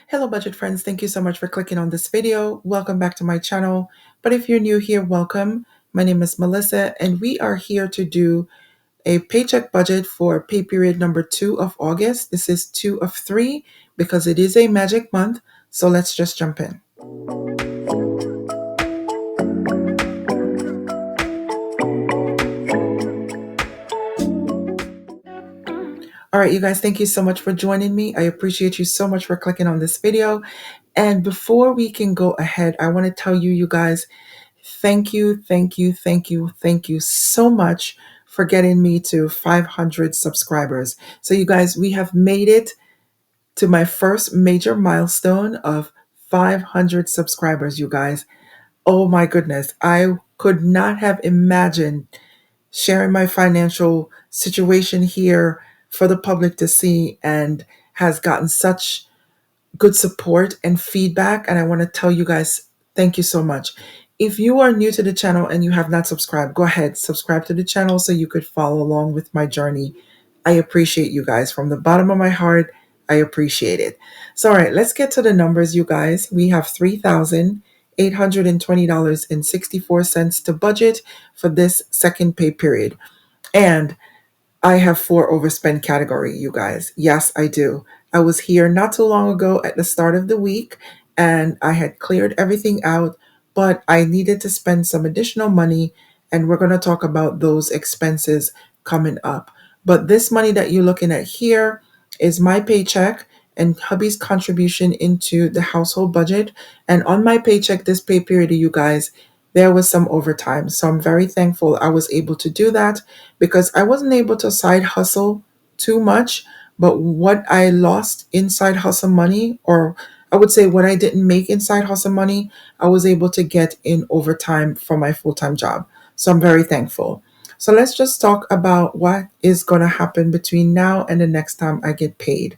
Hello, budget friends. Thank you so much for clicking on this video. Welcome back to my channel. But if you're new here, welcome. My name is Melissa, and we are here to do a paycheck budget for pay period number 2 of August. This is 2 of 3 because it is a magic month. So let's just jump in. All right, you guys, thank you so much for joining me. I appreciate you so much for clicking on this video. And before we can go ahead, I want to tell you guys, thank you so much for getting me to 500 subscribers. So you guys, we have made it to my first major milestone of 500 subscribers, you guys. Oh my goodness. I could not have imagined sharing my financial situation here for the public to see, and has gotten such good support and feedback. And I want to tell you guys, thank you so much. If you are new to the channel and you have not subscribed, go ahead, subscribe to the channel so you could follow along with my journey. I appreciate you guys from the bottom of my heart. I appreciate it. So, all right, let's get to the numbers, you guys. We have $3,820.64 to budget for this second pay period. And I have 4 overspend category, you guys. Yes, I do. I was here not too long ago at the start of the week and I had cleared everything out, but I needed to spend some additional money, and we're going to talk about those expenses coming up. But this money that you're looking at here is my paycheck and hubby's contribution into the household budget. And on my paycheck this pay period, you guys, there was some overtime. So I'm very thankful I was able to do that because I wasn't able to side hustle too much. But what I lost inside hustle money, or I would say what I didn't make inside hustle money, I was able to get in overtime for my full-time job. So I'm very thankful. So let's just talk about what is going to happen between now and the next time I get paid.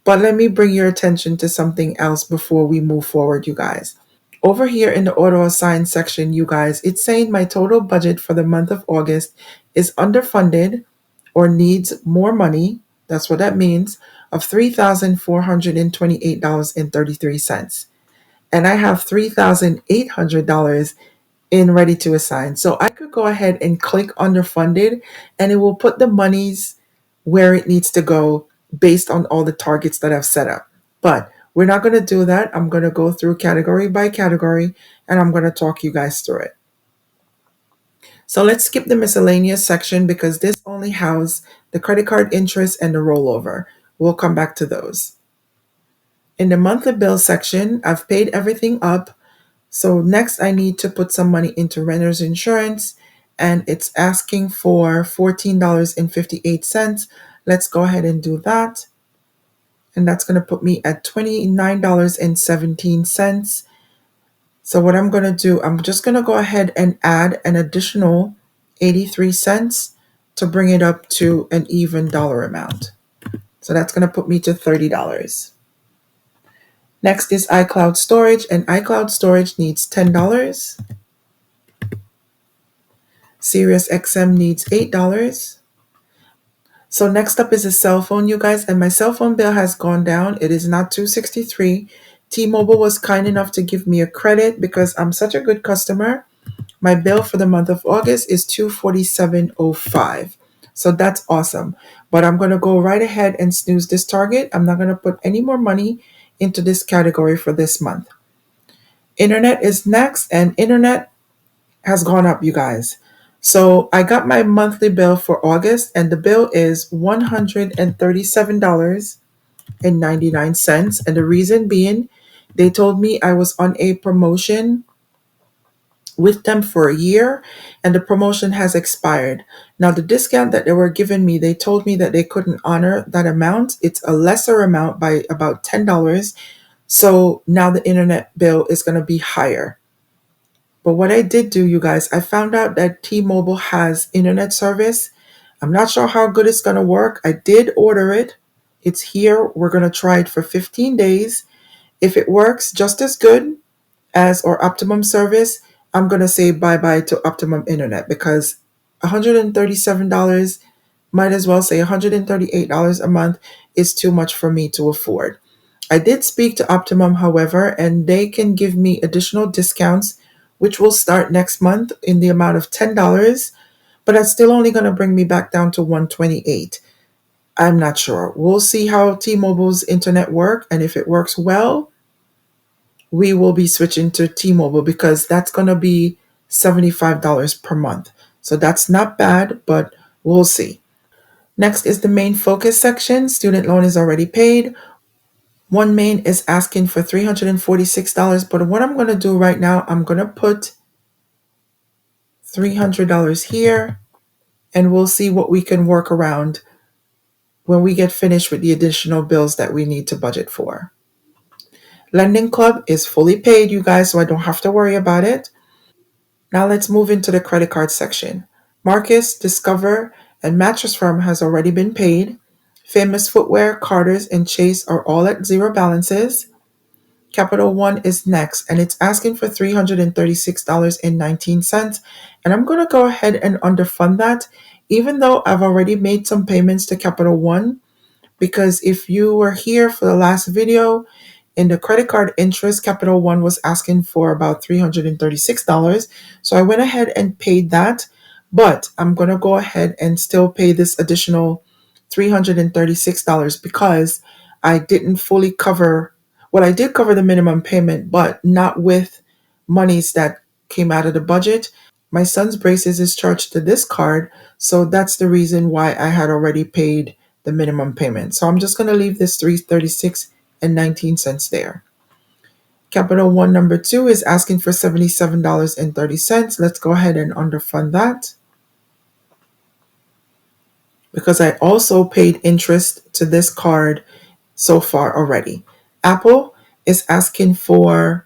But let me bring your attention to something else before we move forward, you guys. Over here in the auto assign section, you guys, it's saying my total budget for the month of August is underfunded or needs more money. That's what that means, of $3,428.33. And I have $3,800 in ready to assign. So I could go ahead and click underfunded and it will put the monies where it needs to go based on all the targets that I've set up. But we're not going to do that. I'm going to go through category by category and I'm going to talk you guys through it. So let's skip the miscellaneous section because this only houses the credit card interest and the rollover. We'll come back to those. In the monthly bill section, I've paid everything up. So next I need to put some money into renter's insurance, and it's asking for $14.58. Let's go ahead and do that. And that's going to put me at $29.17. So what I'm going to do, I'm just going to go ahead and add an additional 83 cents to bring it up to an even dollar amount. So that's going to put me to $30. Next is iCloud storage, and iCloud storage needs $10. SiriusXM needs $8. So next up is a cell phone, you guys, and my cell phone bill has gone down. It is not $263. T-Mobile was kind enough to give me a credit because I'm such a good customer. My bill for the month of August is $247.05. So that's awesome. But I'm going to go right ahead and snooze this target. I'm not going to put any more money into this category for this month. Internet is next, and internet has gone up, you guys. So I got my monthly bill for August, and the bill is $137.99. And the reason being, they told me I was on a promotion with them for a year and the promotion has expired. Now, the discount that they were giving me, they told me that they couldn't honor that amount. It's a lesser amount by about $10. So now the internet bill is going to be higher. But what I did do, you guys, I found out that T-Mobile has internet service. I'm not sure how good it's going to work. I did order it. It's here. We're going to try it for 15 days. If it works just as good as our Optimum service, I'm going to say bye-bye to Optimum Internet because $137, might as well say $138 a month is too much for me to afford. I did speak to Optimum, however, and they can give me additional discounts, which will start next month in the amount of $10, but that's still only going to bring me back down to 128. I'm not sure. We'll see how T-Mobile's internet work, and if it works well, we will be switching to T-Mobile because that's going to be $75 per month. So that's not bad, but we'll see. Next is the main focus section. Student loan is already paid. One main is asking for $346, but what I'm going to do right now, I'm going to put $300 here, and we'll see what we can work around when we get finished with the additional bills that we need to budget for. Lending Club is fully paid, you guys, so I don't have to worry about it. Now let's move into the credit card section. Marcus, Discover, and Mattress Firm has already been paid. Famous Footwear, Carter's, and Chase are all at zero balances. Capital One is next, and it's asking for $336.19. And I'm going to go ahead and underfund that, even though I've already made some payments to Capital One, because if you were here for the last video, in the credit card interest, Capital One was asking for about $336. So I went ahead and paid that, but I'm going to go ahead and still pay this additional $336 because I didn't fully cover, well, I did cover the minimum payment, but not with monies that came out of the budget. My son's braces is charged to this card, so that's the reason why I had already paid the minimum payment. So I'm just going to leave this $336.19 there. Capital One number 2 is asking for $77.30. Let's go ahead and underfund that because I also paid interest to this card so far already. Apple is asking for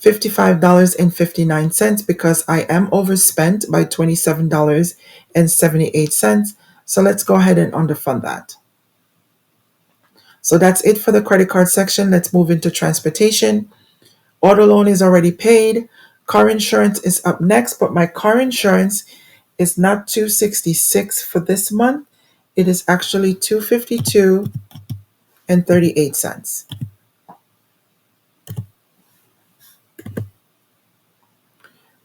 $55.59 because I am overspent by $27.78. So let's go ahead and underfund that. So that's it for the credit card section. Let's move into transportation. Auto loan is already paid. Car insurance is up next, but my car insurance is not $266 for this month. It is actually $252.38.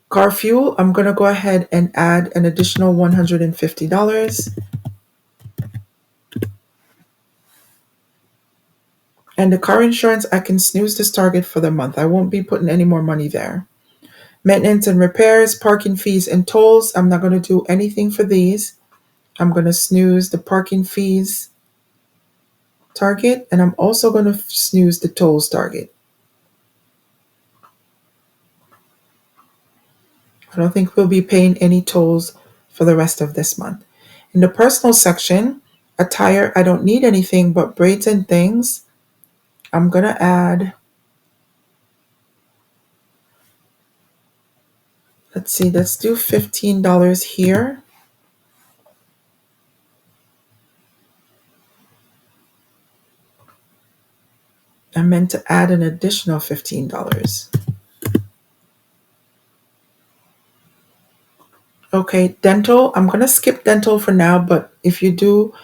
Car fuel, I'm going to go ahead and add an additional $150. And the car insurance, I can snooze this target for the month. I won't be putting any more money there. Maintenance and repairs, parking fees, and tolls, I'm not going to do anything for these. I'm going to snooze the parking fees target, and I'm also going to snooze the tolls target. I don't think we'll be paying any tolls for the rest of this month. In the personal section, attire, I don't need anything but braids and things. I'm going to add, let's see, let's do $15 here. I meant to add an additional $15. Okay, dental, I'm going to skip dental for now, but if you do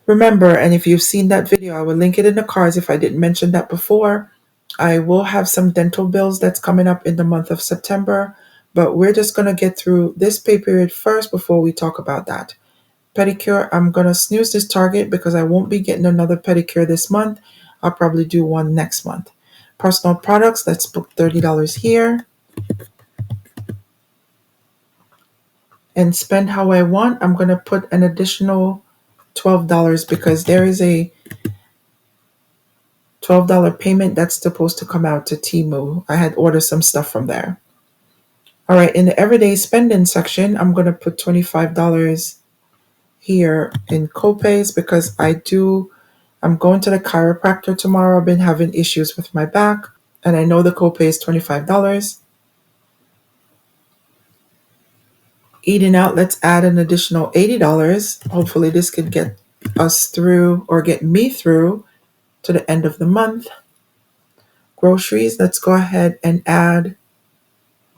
remember, and if you've seen that video, I will link it in the cards if I didn't mention that before. I will have some dental bills that's coming up in the month of September, but we're just going to get through this pay period first before we talk about that. Pedicure, I'm going to snooze this target because I won't be getting another pedicure this month. I'll probably do one next month. Personal products, let's book $30 here. And spend how I want, I'm going to put an additional $12 because there is a $12 payment that's supposed to come out to Temu. I had ordered some stuff from there. All right, in the everyday spending section, I'm going to put $25 here in copays because I'm going to the chiropractor tomorrow. I've been having issues with my back, and I know the copay is $25. Eating out, let's add an additional $80. Hopefully this could get us through or get me through to the end of the month. Groceries, let's go ahead and add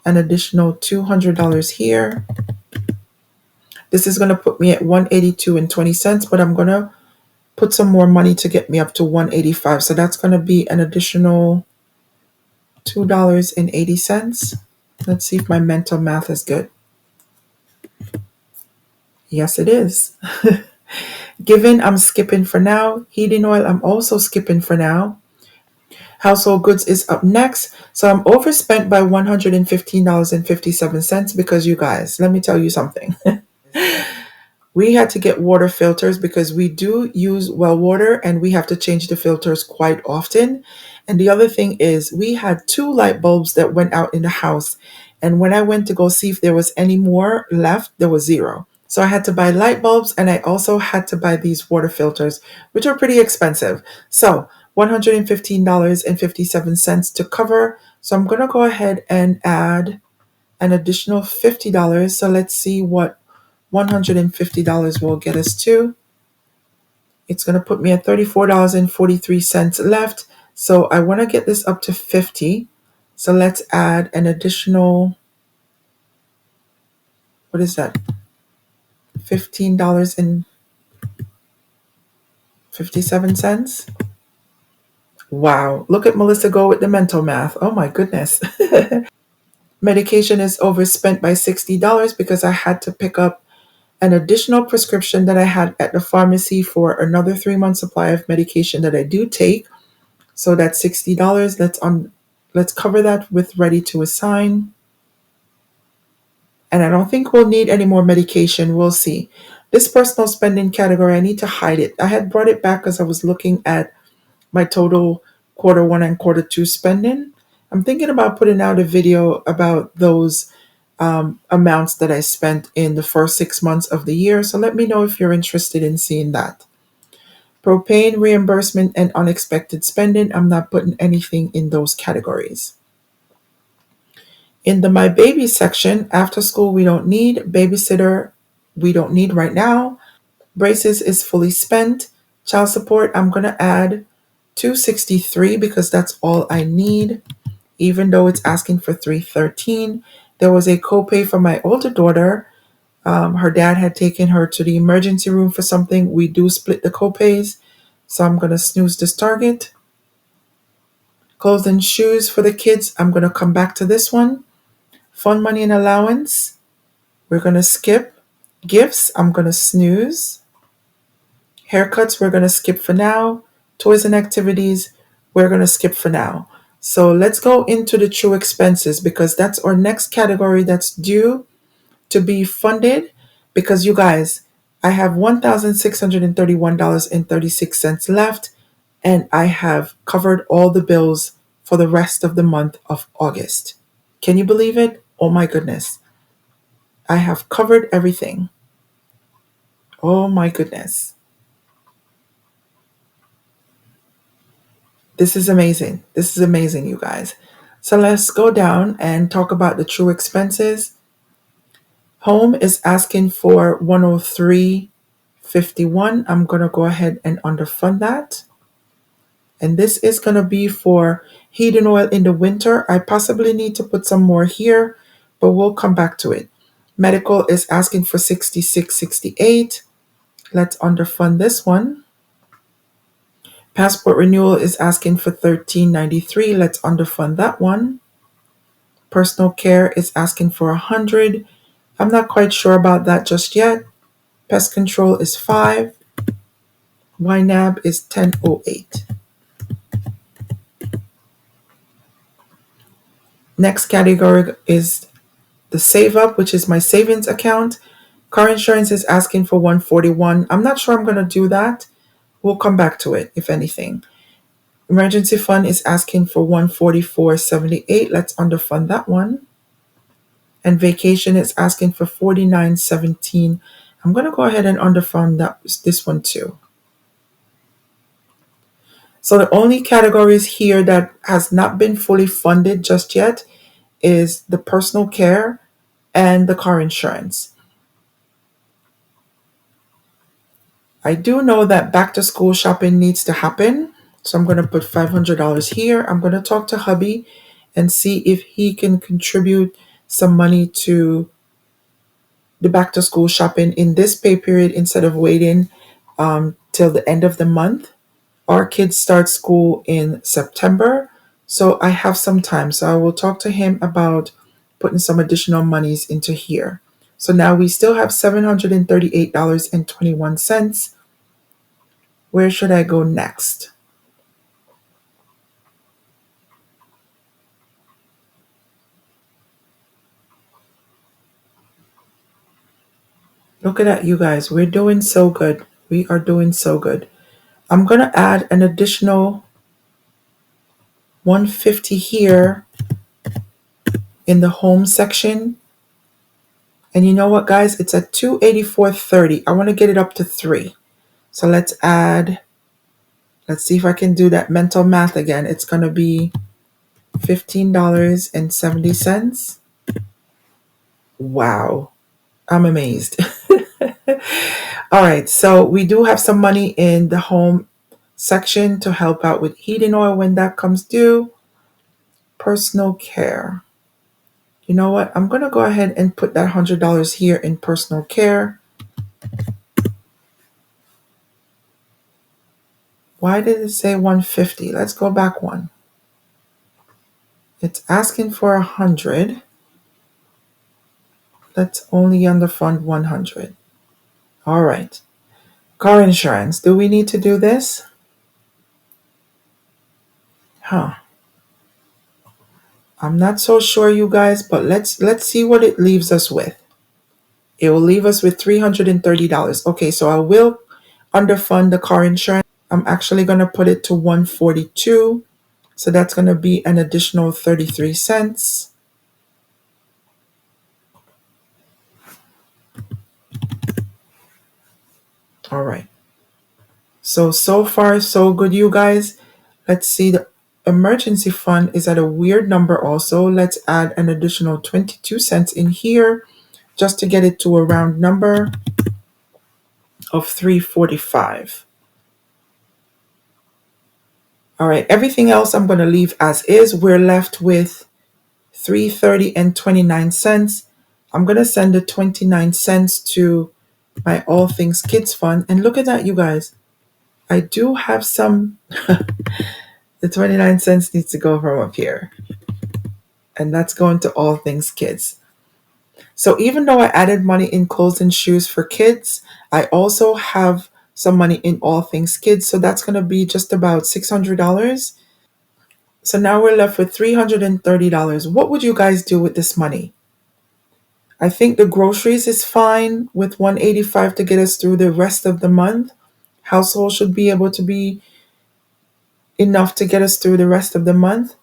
an additional $200 here. This is going to put me at $182.20, but I'm going to put some more money to get me up to 185. So that's going to be an additional $2.80. Let's see if my mental math is good. Yes, it is. Given, I'm skipping for now. Heating oil, I'm also skipping for now. Household goods is up next. So I'm overspent by $115.57 because you guys, let me tell you something. We had to get water filters because we do use well water and we have to change the filters quite often. And the other thing is, we had two light bulbs that went out in the house. And when I went to go see if there was any more left, there was zero. So I had to buy light bulbs and I also had to buy these water filters, which are pretty expensive. So $115.57 to cover. So I'm going to go ahead and add an additional $50. So let's see what $150 will get us to. It's going to put me at $34.43 left. So I want to get this up to 50. So let's add an additional, what is that? $15.57. Wow. Look at Melissa go with the mental math. Oh my goodness. Medication is overspent by $60 because I had to pick up an additional prescription that I had at the pharmacy for another 3 month supply of medication that I do take. So that's $60. Let's cover that with ready to assign. And I don't think we'll need any more medication. We'll see. This personal spending category, I need to hide it. I had brought it back because I was looking at my total Q1 and Q2 spending. I'm thinking about putting out a video about those amounts that I spent in the first 6 months of the year. So let me know if you're interested in seeing that. Propane reimbursement and unexpected spending, I'm not putting anything in those categories. In the My Baby section, after school we don't need, babysitter we don't need right now, braces is fully spent, child support I'm going to add $263 because that's all I need, even though it's asking for $313. There was a copay for my older daughter. Her dad had taken her to the emergency room for something. We do split the copays, so I'm going to snooze this target. Clothes and shoes for the kids, I'm going to come back to this one. Fund money and allowance, we're going to skip. Gifts, I'm going to snooze. Haircuts, we're going to skip for now. Toys and activities, we're going to skip for now. So let's go into the true expenses because that's our next category that's due to be funded. Because you guys, I have $1,631.36 left and I have covered all the bills for the rest of the month of August. Can you believe it? Oh my goodness. I have covered everything. Oh my goodness. This is amazing. This is amazing, you guys. So let's go down and talk about the true expenses. Home is asking for $103.51. I'm going to go ahead and underfund that. And this is going to be for heating oil in the winter. I possibly need to put some more here, but we'll come back to it. Medical is asking for $66.68. Let's underfund this one. Passport renewal is asking for $13.93. Let's underfund that one. Personal care is asking for $100. I'm not quite sure about that just yet. Pest control is $5. YNAB is $10.08. Next category is the save up, which is my savings account. Car insurance is asking for $141. I'm not sure I'm going to do that. We'll come back to it, if anything. Emergency fund is asking for $144.78. Let's underfund that one. And vacation is asking for $49.17. I'm going to go ahead and underfund this one too. So the only categories here that has not been fully funded just yet is the personal care and the car insurance. I do know that back to school shopping needs to happen. So I'm going to put $500 here. I'm going to talk to hubby and see if he can contribute some money to the back to school shopping in this pay period instead of waiting till the end of the month. Our kids start school in September, so I have some time. So I will talk to him about putting some additional monies into here. So now we still have $738.21. Where should I go next? Look at that, you guys. We're doing so good. We are doing so good. I'm going to add an additional 150 here in the home section. And you know what, guys? It's at 284.30. I want to get it up to 3. So let's see if I can do that mental math again. It's going to be $15.70. Wow. I'm amazed. All right. So we do have some money in the home section to help out with heating oil when that comes due. Personal care. You know what? I'm going to go ahead and put that $100 here in personal care. Why did it say 150? Let's go back one. It's asking for 100. Let's only underfund 100. All right. Car insurance. Do we need to do this? I'm not so sure, you guys, but let's see what it leaves us with. It will leave us with $330. Okay, so I will underfund the car insurance. I'm actually going to put it to 142. So that's going to be an additional 33 cents. All right. So far, so good, you guys. Let's see. The emergency fund is at a weird number also. Let's add an additional 22 cents in here just to get it to a round number of 345. All right. Everything else I'm going to leave as is. We're left with 330 and 29 cents. I'm going to send the 29 cents to my All Things Kids Fund. And look at that, you guys. I do have some. The 29 cents needs to go from up here. And that's going to All Things Kids. So even though I added money in clothes and shoes for kids, I also have some money in All Things Kids. So that's going to be just about $600. So now we're left with $330. What would you guys do with this money? I think the groceries is fine with $185 to get us through the rest of the month. Household should be able to be enough to get us through the rest of the month.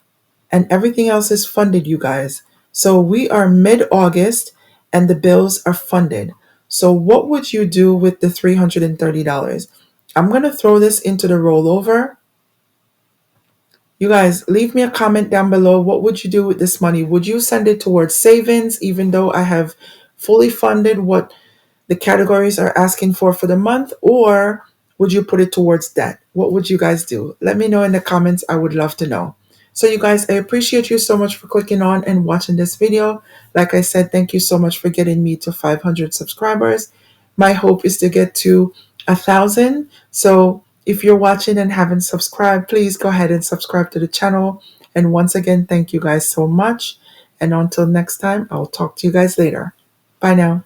And everything else is funded, you guys. So we are mid-August and the bills are funded. So what would you do with the $330? I'm going to throw this into the rollover. You guys, leave me a comment down below. What would you do with this money? Would you send it towards savings, even though I have fully funded what the categories are asking for the month? Or would you put it towards debt? What would you guys do? Let me know in the comments. I would love to know. So you guys, I appreciate you so much for clicking on and watching this video. Like I said, thank you so much for getting me to 500 subscribers. My hope is to get to 1,000. So if you're watching and haven't subscribed, please go ahead and subscribe to the channel. And once again, thank you guys so much. And until next time, I'll talk to you guys later. Bye now.